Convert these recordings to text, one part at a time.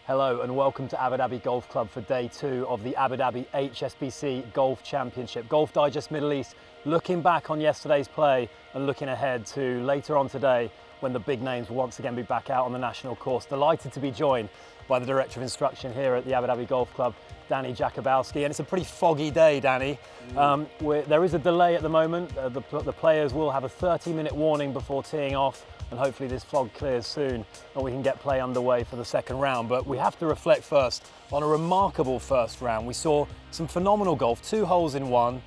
Hello and welcome to Abu Dhabi Golf Club for day 2 of the Abu Dhabi HSBC Golf Championship. Golf Digest Middle East looking back on yesterday's play and looking ahead to later on today when the big names will once again be back out on the national course. Delighted to be joined by the Director of Instruction here at the Abu Dhabi Golf Club, Danny Jakubowski, and it's a pretty foggy day, Danny. There is a delay at the moment. The players will have a 30-minute warning before teeing off, and hopefully this fog clears soon and we can get play underway for the second round. But we have to reflect first on a remarkable first round. We saw some phenomenal golf, 2 holes in 1,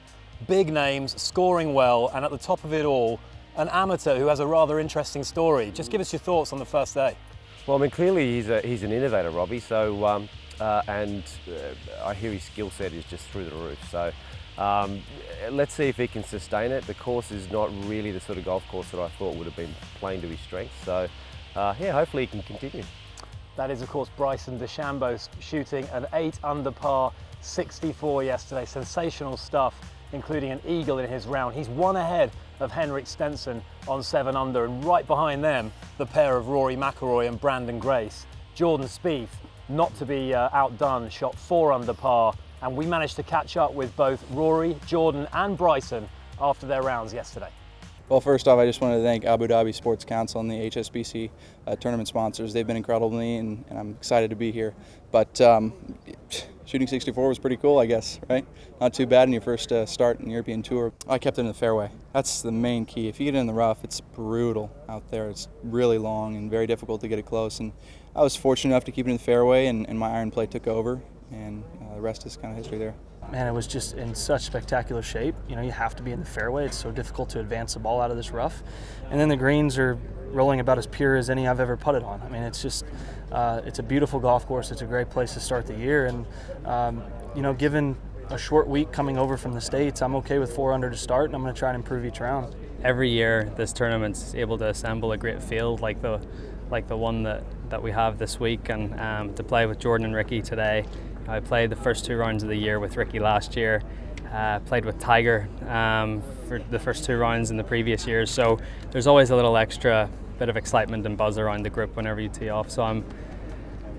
big names, scoring well, and at the top of it all, an amateur who has a rather interesting story. Just give us your thoughts on the first day. Well, I mean, clearly he's an innovator, Robbie, so, I hear his skill set is just through the roof. So let's see if he can sustain it. The course is not really the sort of golf course that I thought would have been playing to his strengths. So yeah, hopefully he can continue. That is, of course, Bryson DeChambeau shooting an 8 under par 64 yesterday. Sensational stuff, including an eagle in his round. He's 1 ahead of Henrik Stenson on 7 under, and right behind them, the pair of Rory McIlroy and Brandon Grace. Jordan Spieth, not to be outdone, shot 4 under par, and we managed to catch up with both Rory, Jordan and Bryson after their rounds yesterday. Well, first off, I just wanted to thank Abu Dhabi Sports Council and the HSBC tournament sponsors. They've been incredible to me, and I'm excited to be here. But shooting 64 was pretty cool, I guess, right? Not too bad in your first start in the European Tour. I kept it in the fairway. That's the main key. If you get in the rough, it's brutal out there. It's really long and very difficult to get it close. And I was fortunate enough to keep it in the fairway, and my iron play took over, and the rest is kind of history there. Man, it was just in such spectacular shape. You know, you have to be in the fairway. It's so difficult to advance the ball out of this rough. And then the greens are rolling about as pure as any I've ever putted on. I mean, it's just, it's a beautiful golf course. It's a great place to start the year. And, you know, given a short week coming over from the States, I'm okay with 4 under to start, and I'm going to try and improve each round. Every year, this tournament's able to assemble a great field like the one that we have this week, and to play with Jordan and Ricky today. I played the first 2 rounds of the year with Ricky last year, played with Tiger for the first 2 rounds in the previous years, so there's always a little extra bit of excitement and buzz around the group whenever you tee off, so I'm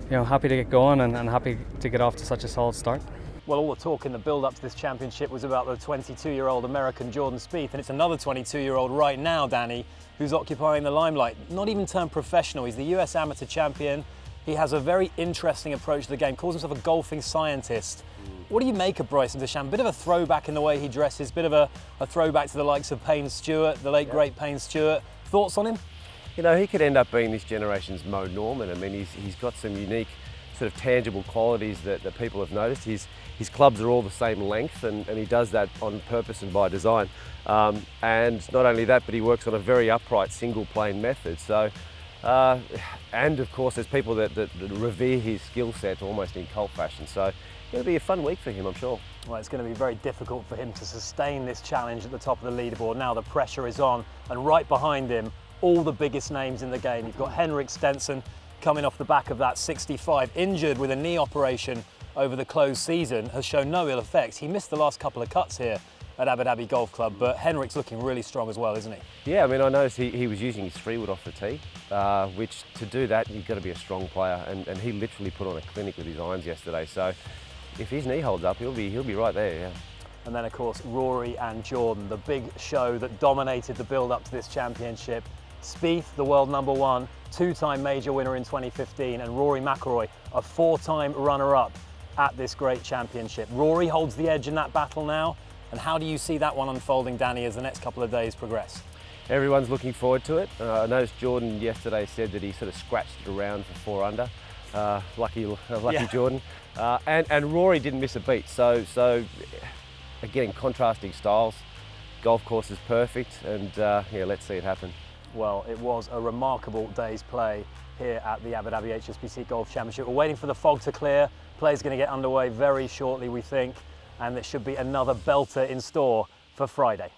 happy to get going and happy to get off to such a solid start. Well, all the talk in the build-up to this championship was about the 22-year-old American Jordan Spieth, and it's another 22-year-old right now, Danny, who's occupying the limelight. Not even turned professional. He's the US amateur champion. He has a very interesting approach to the game, calls himself a golfing scientist. What do you make of Bryson DeChambeau? Bit of a throwback in the way he dresses, bit of a throwback to the likes of Payne Stewart, the late great Payne Stewart. Thoughts on him? You know, he could end up being this generation's Mo Norman. I mean, he's got some unique sort of tangible qualities that people have noticed. His clubs are all the same length, and he does that on purpose and by design. And not only that, but he works on a very upright single plane method. So, and of course, there's people that revere his skill set almost in cult fashion. So it'll be a fun week for him, I'm sure. Well, it's going to be very difficult for him to sustain this challenge at the top of the leaderboard. Now the pressure is on, and right behind him, all the biggest names in the game. You've got Henrik Stenson coming off the back of that 65, injured with a knee operation over the closed season, has shown no ill effects. He missed the last couple of cuts here at Abu Dhabi Golf Club, but Henrik's looking really strong as well, isn't he? Yeah, I mean, I noticed he was using his 3-wood off the tee, which to do that, you've got to be a strong player, and he literally put on a clinic with his irons yesterday. So if his knee holds up, he'll be right there, yeah. And then, of course, Rory and Jordan, the big show that dominated the build-up to this championship. Spieth, the world #1, 2-time major winner in 2015, and Rory McIlroy, a 4-time runner-up at this great championship. Rory holds the edge in that battle now, and how do you see that one unfolding, Danny, as the next couple of days progress? Everyone's looking forward to it. I noticed Jordan yesterday said that he sort of scratched it around for 4 under. Lucky yeah. Jordan. And Rory didn't miss a beat. So again, contrasting styles. Golf course is perfect, and yeah, let's see it happen. Well, it was a remarkable day's play here at the Abu Dhabi HSBC Golf Championship. We're waiting for the fog to clear. Play's going to get underway very shortly, we think, and there should be another belter in store for Friday.